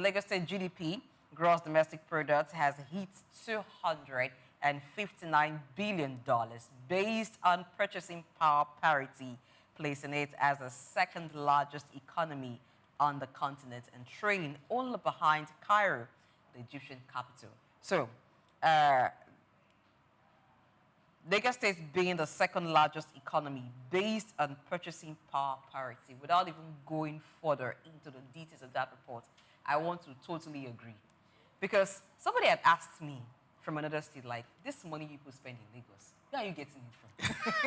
Lagos State GDP, gross domestic product, has hit $259 billion based on purchasing power parity, placing it as the second largest economy on the continent and trailing only behind Cairo, the Egyptian capital. So, Lagos State being the second largest economy based on purchasing power parity, without even going further into the details of that report, I want to totally agree. Because somebody had asked me from another state, like, this money people spend in Lagos, where are you getting it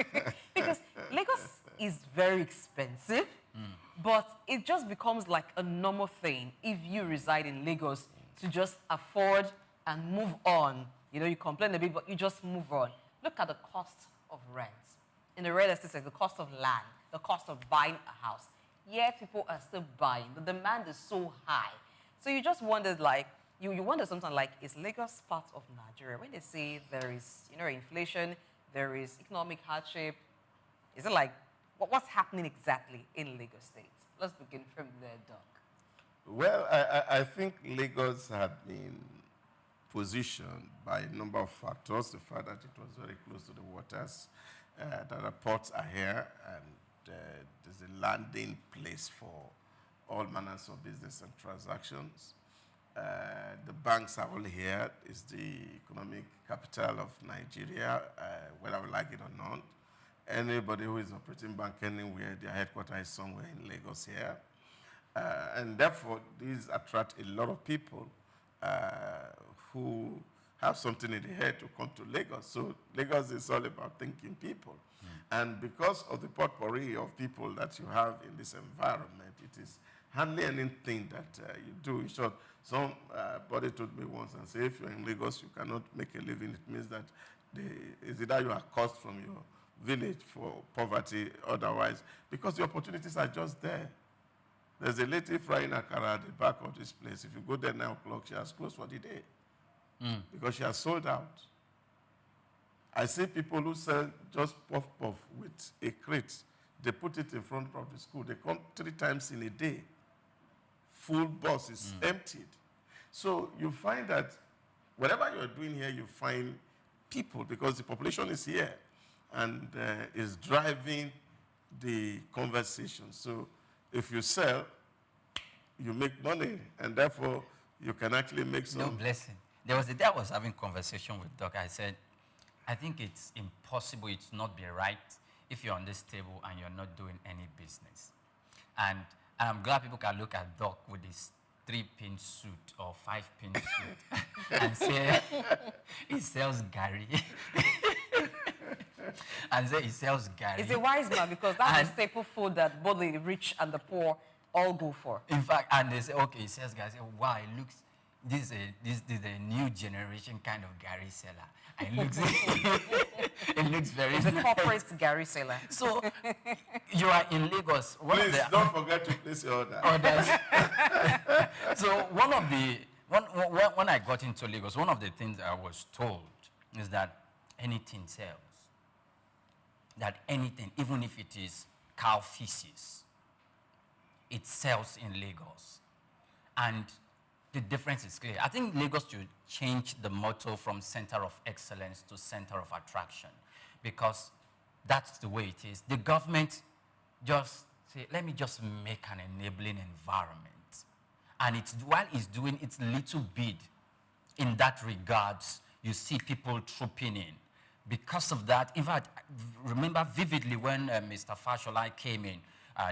from? Because Lagos is very expensive, but it just becomes like a normal thing if you reside in Lagos to just afford and move on. You know, you complain a bit, but you just move on. Look at the cost of rent. In the real estate sector, the cost of land, the cost of buying a house. Yet people are still buying. The demand is so high. So you just wondered, like, you wonder something like, is Lagos part of Nigeria? When they say there is, you know, inflation, there is economic hardship, is it like, what's happening exactly in Lagos State? Let's begin from there, Doc. Well, I think Lagos had been positioned by a number of factors. The fact that it was very close to the waters, that the ports are here, and there's a landing place for all manners of business and transactions. The banks are all here. It's the economic capital of Nigeria, whether we like it or not. Anybody who is operating bank anywhere, their headquarters is somewhere in Lagos here. And therefore, these attract a lot of people who have something in the head to come to Lagos. So Lagos is all about thinking people. And because of the potpourri of people that you have in this environment, it is hardly anything that you do. In short, somebody told me once and said, if you're in Lagos, you cannot make a living. It means that it's either you are cursed from your village for poverty, otherwise, because the opportunities are just there. There's a lady frying akara at the back of this place. If you go there 9 o'clock, she has closed for the day because she has sold out. I see people who sell just puff-puff with a crate. They put it in front of the school. They come 3 times in a day. Full bus is emptied. So you find that whatever you're doing here, you find people because the population is here and is driving the conversation. So if you sell, you make money, and therefore you can actually make some. No, Blessing. There was a day I was having a conversation with Doc. I said, I think it's impossible, it's not be right if you're on this table and you're not doing any business. And I'm glad people can look at Doc with his 3-pin suit or 5-pin suit and say he sells Gary. And say he sells Gary. He's a wise man because that's a staple food that both the rich and the poor all go for. In fact, and they say, okay, he sells Gary. I say, wow, it looks, this is a new generation kind of Gary seller. And it looks, it looks very It's a corporate Gary seller. So, you are in Lagos. Please don't forget to place your order. So, when I got into Lagos, one of the things I was told is that anything sells. That anything, even if it is cow feces, it sells in Lagos. And the difference is clear. I think Lagos should change the motto from center of excellence to center of attraction, because that's the way it is. The government just say, let me just make an enabling environment. And while it's doing its little bit in that regards, you see people trooping in. Because of that, in fact, I remember vividly when Mr. Fashola came in,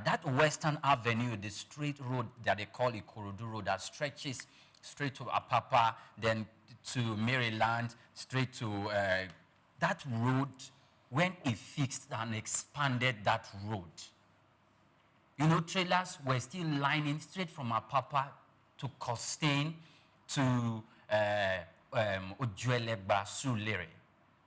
that Western Avenue, the straight road that they call Ikorodu Road, that stretches straight to Apapa, then to Maryland, straight to that road, when he fixed and expanded that road, you know, trailers were still lining straight from Apapa to Costain to Ojuelegba, Sulere.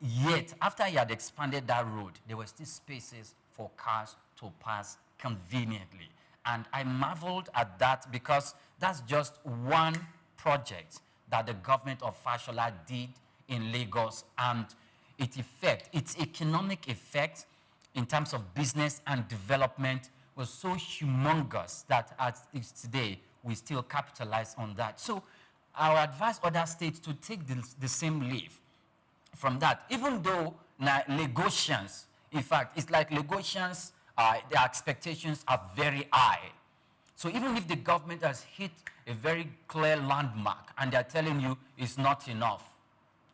Yet, after he had expanded that road, there were still spaces for cars to pass conveniently. And I marveled at that because that's just one project that the government of Fashola did in Lagos, and its economic effect in terms of business and development was so humongous that as it's today, we still capitalize on that. So I would advise other states to take the same leave from that, even though Lagosians, in fact, it's like Lagosians, their expectations are very high. So even if the government has hit a very clear landmark and they're telling you it's not enough,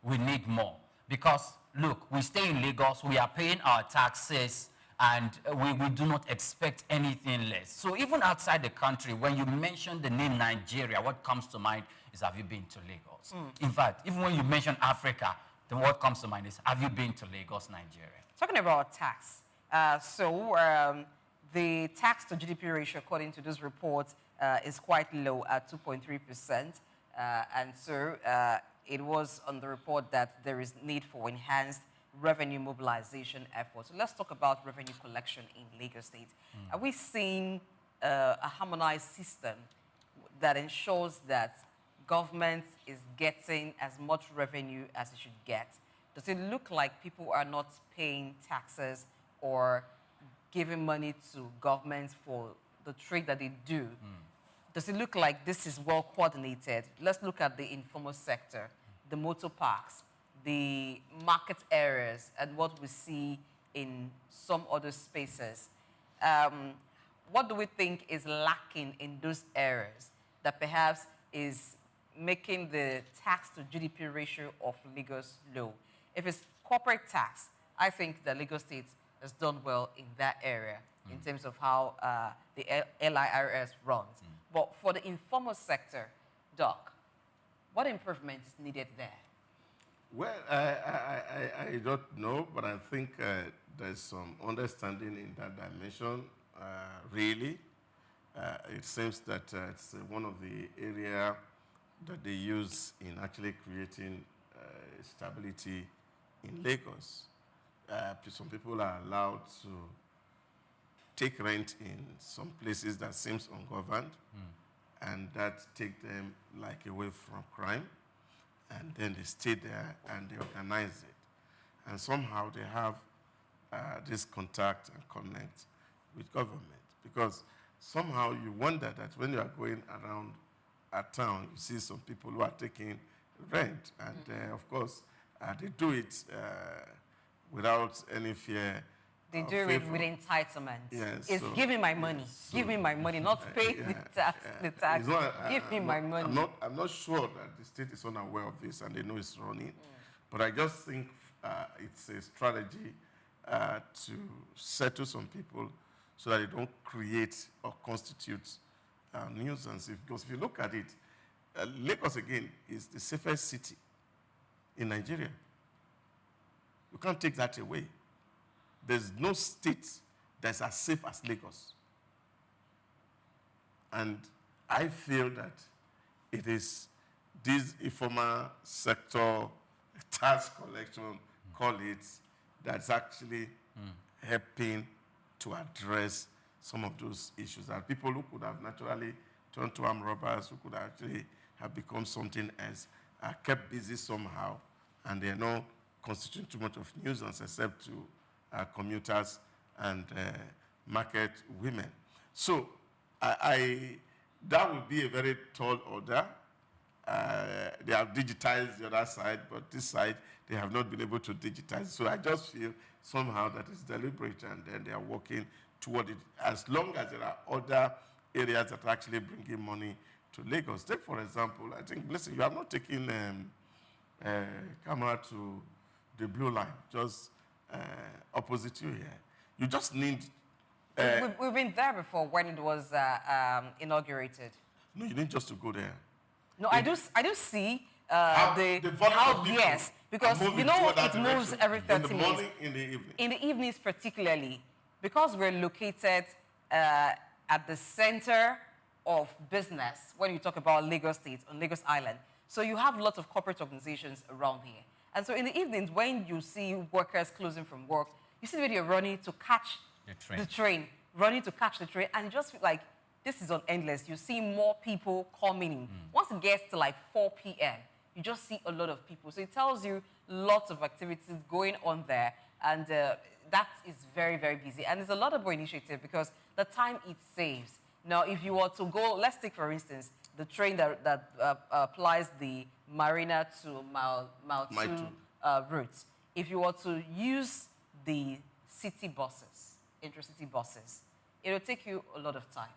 we need more. Because, look, we stay in Lagos, we are paying our taxes, and we do not expect anything less. So even outside the country, when you mention the name Nigeria, what comes to mind is, have you been to Lagos? In fact, even when you mention Africa, then what comes to mind is, have you been to Lagos, Nigeria? Talking about tax, the tax to GDP ratio, according to this report, is quite low at 2.3%. And so it was on the report that there is need for enhanced revenue mobilization efforts. So let's talk about revenue collection in Lagos State. Are we seeing a harmonized system that ensures that government is getting as much revenue as it should get? Does it look like people are not paying taxes or giving money to governments for the trade that they do? Does it look like this is well coordinated? Let's look at the informal sector, the motor parks, the market areas, and what we see in some other spaces. What do we think is lacking in those areas that perhaps is making the tax to GDP ratio of Lagos low? If it's corporate tax, I think that Lagos State has done well in that area in terms of how the LIRS runs. But for the informal sector, Doc, what improvement is needed there? Well, I don't know, but I think there's some understanding in that dimension, really. It seems that it's one of the areas that they use in actually creating stability in Lagos. Some people are allowed to take rent in some places that seems ungoverned, and that take them like away from crime, and then they stay there and they organize it. And somehow they have this contact and connect with government, because somehow you wonder that when you are going around a town, you see some people who are taking rent, and of course, they do it without any fear. They do it with entitlement. Yes, it's so, give me my money. So, give me my money, not pay the tax. Give me my money. I'm not sure that the state is unaware of this and they know it's running. But I just think it's a strategy to settle some people so that they don't create or constitute nuisance. Because if you look at it, Lagos, again, is the safest city in Nigeria. You can't take that away. There's no state that's as safe as Lagos. And I feel that it is this informal sector tax collection, call it, that's actually helping to address some of those issues. That people who could have naturally turned to armed robbers, who could actually have become something else, are kept busy somehow, and they're not constituting too much of nuisance except to commuters and market women. So that would be a very tall order. They have digitized the other side, but this side, they have not been able to digitize. So I just feel somehow that it's deliberate, and then they are working toward it, as long as there are other areas that are actually bringing money to Lagos. Take, for example, I think, Blessing, you have not taken camera to the blue line, just opposite you here. You just need... We've been there before when it was inaugurated. No, you need just to go there. No, I do see yes, because you know it moves every 30 minutes. In the morning, in the evening. In the evenings particularly, because we're located at the center of business when you talk about Lagos State, on Lagos Island. So you have lots of corporate organizations around here. And so in the evenings, when you see workers closing from work, you see the way they're running to catch the train, running to catch the train, and you just feel like this is endless. You see more people coming in. Once it gets to like 4 p.m., you just see a lot of people. So it tells you lots of activities going on there, and that is very, very busy. And there's a lot of initiative because the time it saves Now, if you were to go, let's take for instance the train that applies the Marina to Mile 2 route. If you were to use the city buses, intercity buses, it will take you a lot of time,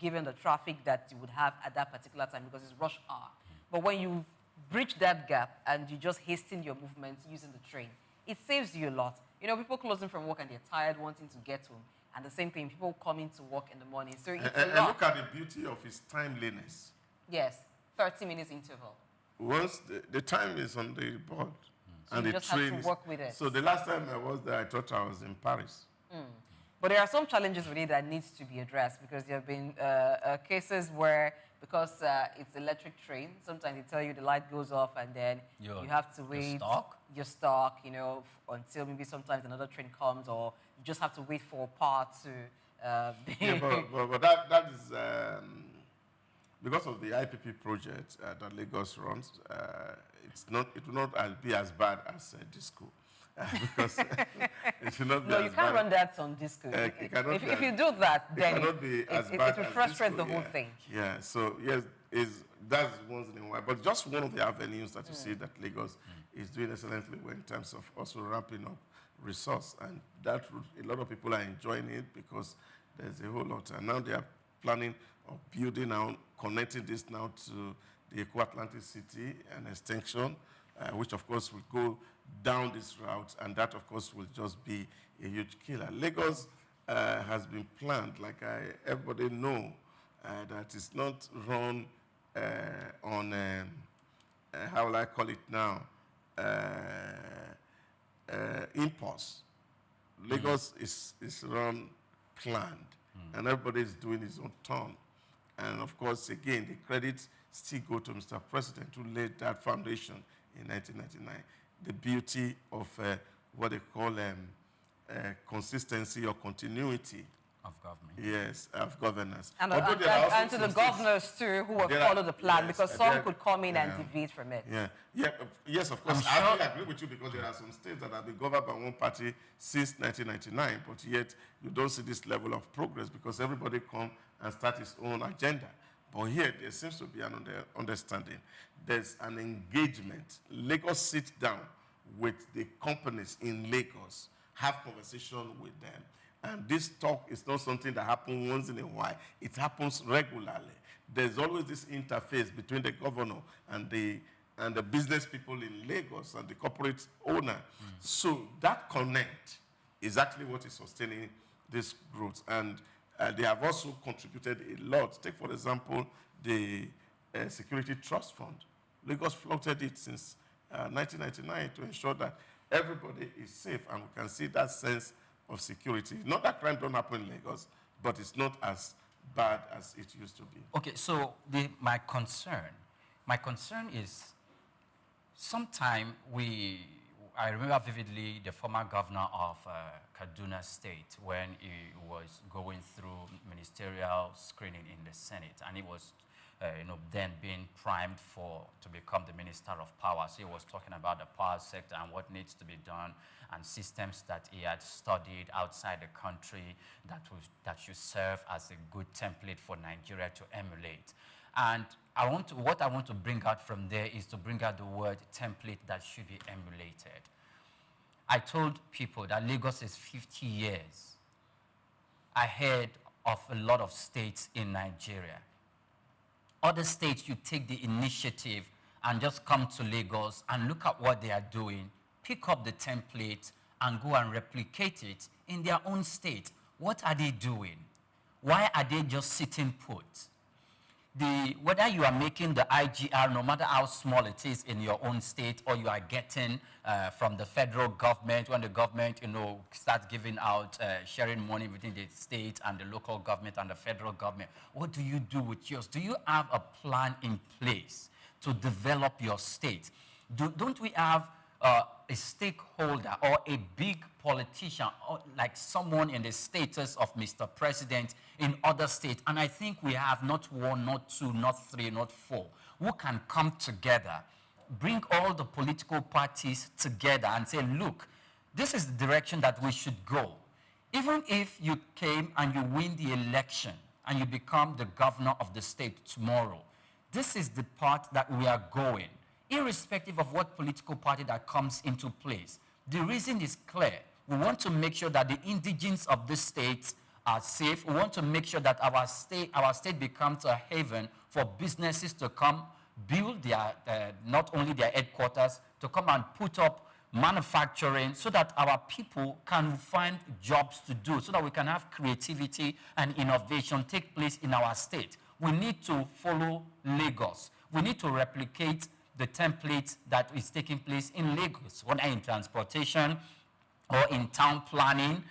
given the traffic that you would have at that particular time because it's rush hour. But when you bridge that gap and you just hasten your movement using the train, it saves you a lot. You know, people closing from work and they're tired, wanting to get home. And the same thing, people coming to work in the morning. So it's a lot. And look at the beauty of its timeliness. Yes, 30 minutes interval. Once the time is on the board, So and you the just train have to work with it. So the last time I was there, I thought I was in Paris. But there are some challenges with it that needs to be addressed because there have been cases where, because it's electric train, sometimes they tell you the light goes off and then you have to wait. You're stuck, you know, until maybe sometimes another train comes, or you just have to wait for a part to be... Yeah, but that is because of the IPP project that Lagos runs. It will not be as bad as disco. Because it should not be No, as you can't bad. run that on disco. If you do that, then it will frustrate the whole thing. Yeah, so yes, that's once in a while. But just one of the avenues that you see that Lagos is doing excellently well in terms of also ramping up resource. And that a lot of people are enjoying it because there's a whole lot. And now they are planning of building now, connecting this now to the Eco-Atlantic City and extension, which of course will go down this route, and that of course will just be a huge killer. Lagos has been planned, like everybody know, that it's not run on, how will I call it now, impulse. Lagos is run planned, and everybody is doing his own turn. And of course, again, the credits still go to Mr. President who laid that foundation in 1999. The beauty of what they call consistency or continuity of government. Yes, of governance. And to the governors too, who will follow the plan, because some could come in and deviate from it. Yes, of course. I fully agree with you because there are some states that have been governed by one party since 1999, but yet you don't see this level of progress because everybody come and start his own agenda. But here, there seems to be an understanding. There's an engagement. Lagos sits down with the companies in Lagos, have conversation with them. And this talk is not something that happens once in a while. It happens regularly. There's always this interface between the governor and the business people in Lagos and the corporate owner. So that connect is actually what is sustaining this growth. And they have also contributed a lot. Take, for example, the Security Trust Fund. Lagos floated it since 1999 to ensure that everybody is safe, and we can see that sense of security. Not that crime don't happen in Lagos, but it's not as bad as it used to be. Okay, so my concern is sometime I remember vividly the former governor of Kaduna State when he was going through ministerial screening in the Senate, and he was then being primed to become the Minister of Power. So he was talking about the power sector and what needs to be done, and systems that he had studied outside the country that should serve as a good template for Nigeria to emulate. And what I want to bring out from there is to bring out the word template that should be emulated. I told people that Lagos is 50 years ahead of a lot of states in Nigeria. Other states, you take the initiative and just come to Lagos and look at what they are doing, pick up the template and go and replicate it in their own state. What are they doing? Why are they just sitting put? Whether you are making the IGR, no matter how small it is in your own state, or you are getting from the federal government, when the government, starts giving out, sharing money between the state and the local government and the federal government, what do you do with yours? Do you have a plan in place to develop your state? Don't we have a stakeholder or a big politician, or like someone in the status of Mr. President in other states? And I think we have not one, not two, not three, not four, who can come together, bring all the political parties together and say, look, this is the direction that we should go. Even if you came and you win the election, and you become the governor of the state tomorrow. This is the path that we are going, irrespective of what political party that comes into place. The reason is clear. We want to make sure that the indigents of this state are safe. We want to make sure that our state becomes a haven for businesses to come build their, not only their headquarters, to come and put up manufacturing so that our people can find jobs to do, so that we can have creativity and innovation take place in our state. We need to follow Lagos. We need to replicate the template that is taking place in Lagos, whether in transportation or in town planning,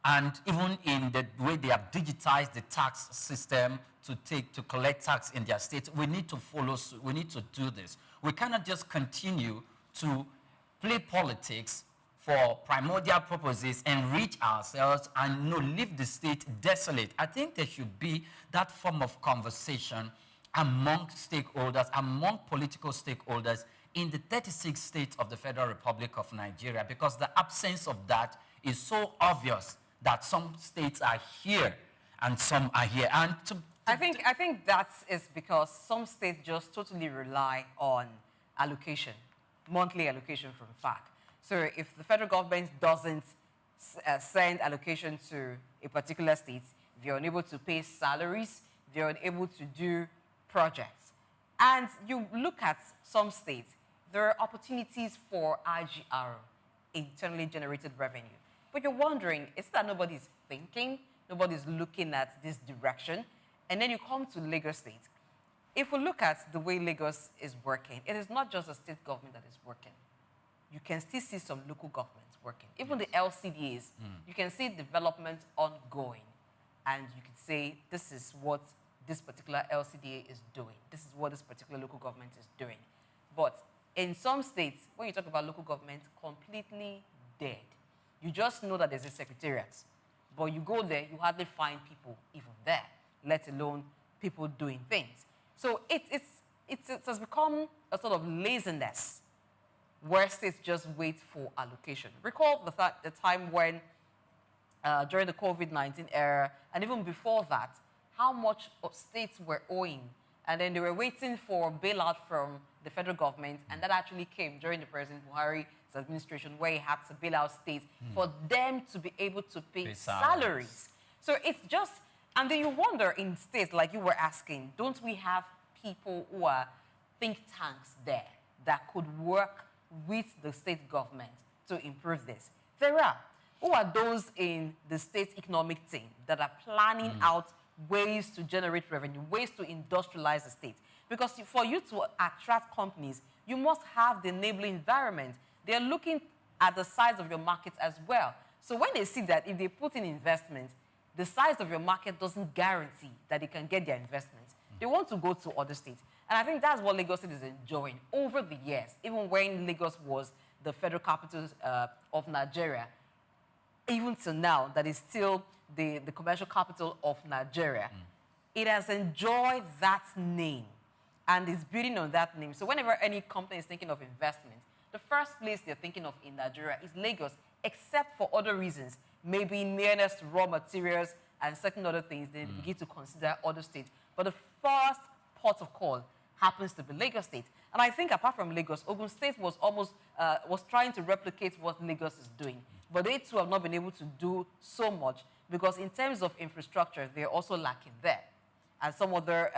and even in the way they have digitized the tax system to collect tax in their state. We need to follow, we need to do this. We cannot just continue to play politics for primordial purposes, enrich ourselves, and leave the state desolate. I think there should be that form of conversation among stakeholders, among political stakeholders in the 36 states of the Federal Republic of Nigeria, because the absence of that is so obvious that some states are here and some are here. And I think that is because some states just totally rely on allocation, monthly allocation from FAC. So if the federal government doesn't send allocation to a particular state, they're unable to pay salaries, they're unable to do projects. And you look at some states, there are opportunities for IGR, internally generated revenue. But you're wondering, is that nobody's thinking, nobody's looking at this direction? And then you come to Lagos State. If we look at the way Lagos is working, it is not just the state government that is working. You can still see some local governments working. Even the LCDAs, you can see development ongoing. And you can say, this is what this particular LCDA is doing. This is what this particular local government is doing. But in some states, when you talk about local government, completely dead. You just know that there's a secretariat. But you go there, you hardly find people even there, let alone people doing things. So it has become a sort of laziness where states just wait for allocation. Recall the time when, during the COVID-19 era, and even before that, how much states were owing. And then they were waiting for bailout from the federal government, and that actually came during the President Buhari's administration, where he had to bail out states for them to be able to pay salaries. So it's just, and then you wonder in states, like you were asking, don't we have people who are think tanks there that could work with the state government to improve this? There are. Who are those in the state economic team that are planning out ways to generate revenue, ways to industrialize the state? Because for you to attract companies, you must have the enabling environment. They're looking at the size of your market as well. So when they see that if they put in investment, the size of your market doesn't guarantee that they can get their investment, they want to go to other states. And I think that's what Lagos State is enjoying over the years, even when Lagos was the federal capital of Nigeria. Even till now, that is still the commercial capital of Nigeria. It has enjoyed that name and is building on that name. So whenever any company is thinking of investment, the first place they're thinking of in Nigeria is Lagos, except for other reasons, maybe nearness to raw materials and certain other things. They begin to consider other states. But the first port of call happens to be Lagos State. And I think apart from Lagos, Ogun State was almost was trying to replicate what Lagos is doing. But they too have not been able to do so much because in terms of infrastructure, they're also lacking there. And some other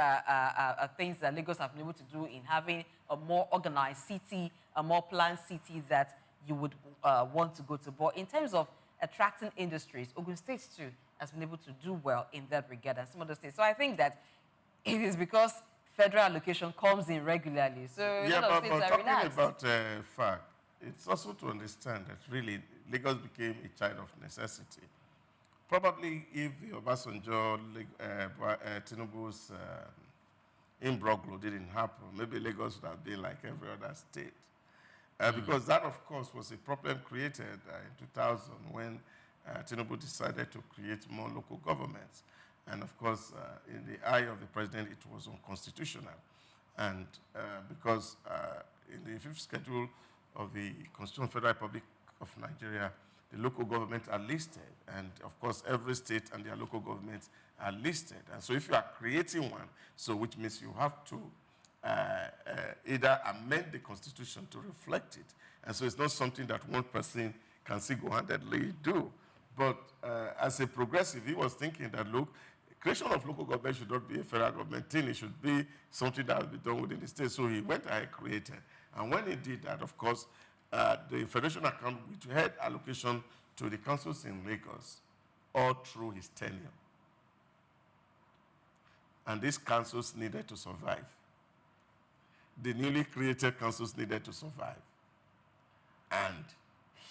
things that Lagos have been able to do in having a more organized city, a more planned city that you would want to go to. But in terms of attracting industries, Ogun State too has been able to do well in that regard and some other states. So I think that it is because federal allocation comes in regularly. So yeah, but talking relaxed. about FAC, it's also to understand that really Lagos became a child of necessity. Probably if the Obasanjo, Tinubu's Imbroglio didn't happen, maybe Lagos would have been like every other state. Because that, of course, was a problem created in 2000 when Tinubu decided to create more local governments. And, of course, in the eye of the president, it was unconstitutional. And because in the fifth schedule of the Constitutional Federal Republic of Nigeria, the local governments are listed. And of course, every state and their local governments are listed. And so if you are creating one, so which means you have to either amend the constitution to reflect it. And so it's not something that one person can single-handedly do. But as a progressive, he was thinking that, look, creation of local government should not be a federal government thing. It should be something that will be done within the state. So he went ahead, created. And when he did that, of course, the Federation account, which had allocation to the councils in Lagos all through his tenure. And these councils needed to survive. The newly created councils needed to survive. And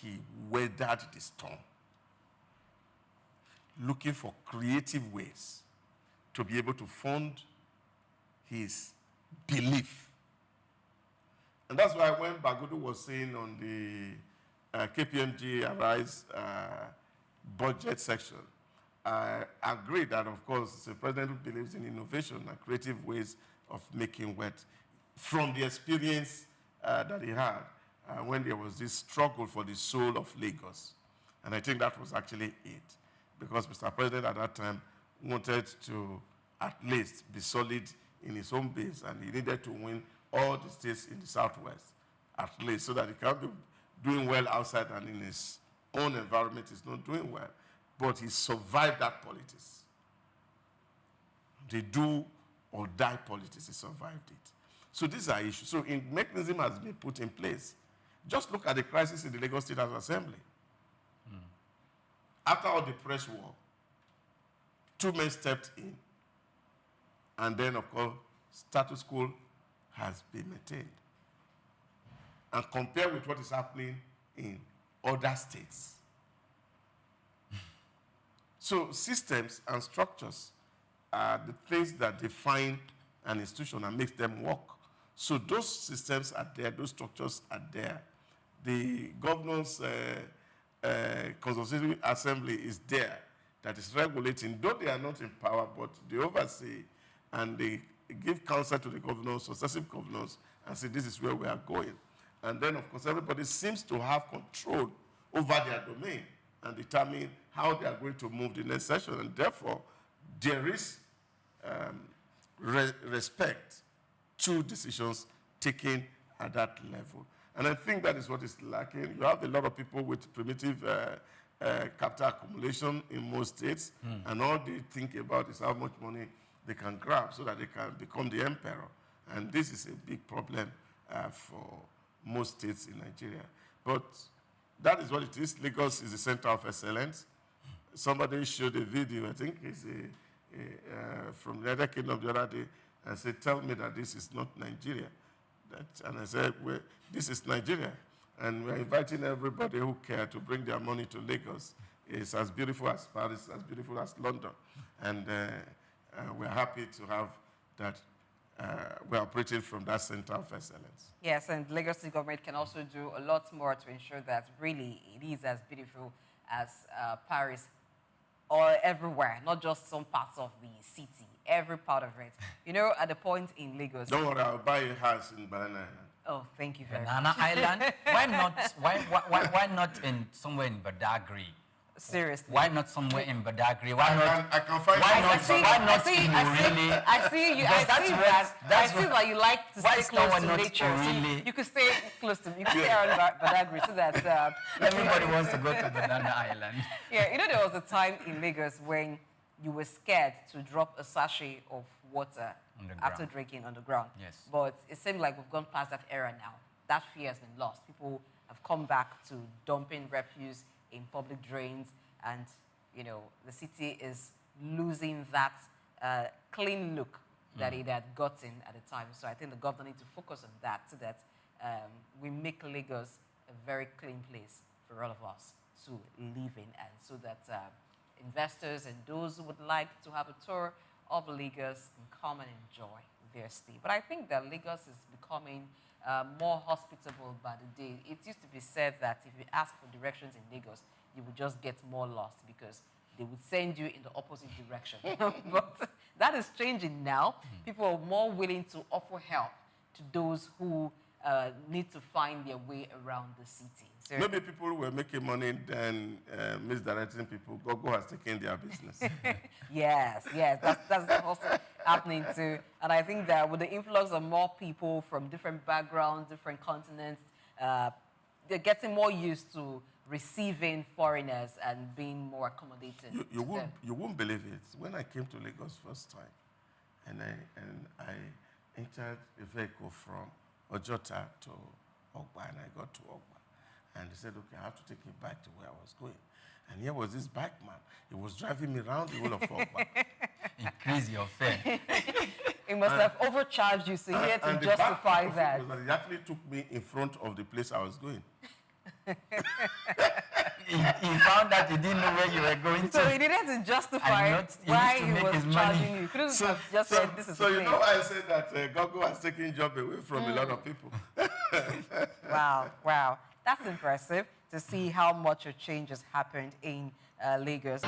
he weathered the storm, looking for creative ways to be able to fund his belief. And that's why when Bagudu was saying on the KPMG Arise budget section, I agree that, of course, the president who believes in innovation and creative ways of making wealth from the experience that he had when there was this struggle for the soul of Lagos. And I think that was actually it, because Mr. President at that time wanted to at least be solid in his own base, and he needed to win all the states in the Southwest, at least, so that he can't be doing well outside and in his own environment is not doing well. But he survived that politics. The do or die politics, he survived it. So these are issues. So a mechanism has been put in place. Just look at the crisis in the Lagos State House Assembly. After all the press war, two men stepped in, and then, of course, status quo has been maintained. And compare with what is happening in other states. So systems and structures are the things that define an institution and makes them work. So those systems are there, those structures are there. The governor's consultative assembly is there that is regulating, though they are not in power, but they oversee and they give counsel to the governors, successive governors, and say this is where we are going. And then, of course, everybody seems to have control over their domain and determine how they are going to move the next session. And therefore, there is respect to decisions taken at that level. And I think that is what is lacking. You have a lot of people with primitive capital accumulation in most states, and all they think about is how much money they can grab so that they can become the emperor. And this is a big problem for most states in Nigeria. But that is what it is. Lagos is the center of excellence. Somebody showed a video, I think it's from the United Kingdom the other day, and said, tell me that this is not Nigeria. And I said, well, this is Nigeria. And we're inviting everybody who care to bring their money to Lagos. It's as beautiful as Paris, as beautiful as London. And we're happy to have that. We're operating from that center of excellence. Yes, and Lagos State government can also do a lot more to ensure that really it is as beautiful as Paris or everywhere, not just some parts of the city, every part of it. You know, at the point in Lagos. Don't worry, I'll buy a house in Banana Island. Oh, thank you very Banana much. Island? Why not in somewhere in Badagry? Seriously. Why not somewhere in Badagry? I can find why not in Urili? I see that you like to stay close to nature. Really? So you could stay close to, you could stay around Badagry so that Everybody wants to go to Banana Island. Yeah, you know, there was a time in Lagos when you were scared to drop a sachet of water after drinking on the ground. Yes. But it seems like we've gone past that era now. That fear has been lost. People have come back to dumping refuse in public drains, and you know the city is losing that clean look that it had gotten at the time. So I think the government needs to focus on that so that we make Lagos a very clean place for all of us to live in, and so that investors and those who would like to have a tour of Lagos can come and enjoy their stay. But I think that Lagos is becoming more hospitable by the day. It used to be said that if you ask for directions in Lagos, you would just get more lost because they would send you in the opposite direction. But that is changing now. People are more willing to offer help to those who need to find their way around the city. So Maybe people were making money then misdirecting people. Gogo has taken their business. yes, that's also happening too. And I think that with the influx of more people from different backgrounds, different continents, they're getting more used to receiving foreigners and being more accommodating. You won't believe it. When I came to Lagos first time, and I entered a vehicle from Ojota to Ogba, and I got to Ogba. And he said, okay, I have to take you back to where I was going. And here was this bike man. He was driving me around the whole of Ogba. Increase your fare. He must have overcharged you, so you had to justify that. He actually took me in front of the place I was going. he found that you didn't know where you were going So to. he needed to justify why he was charging you. He couldn't have just said, this is So you okay. know why I said that Gogo has taken job away from a lot of people. Wow. That's impressive to see how much a change has happened in Lagos.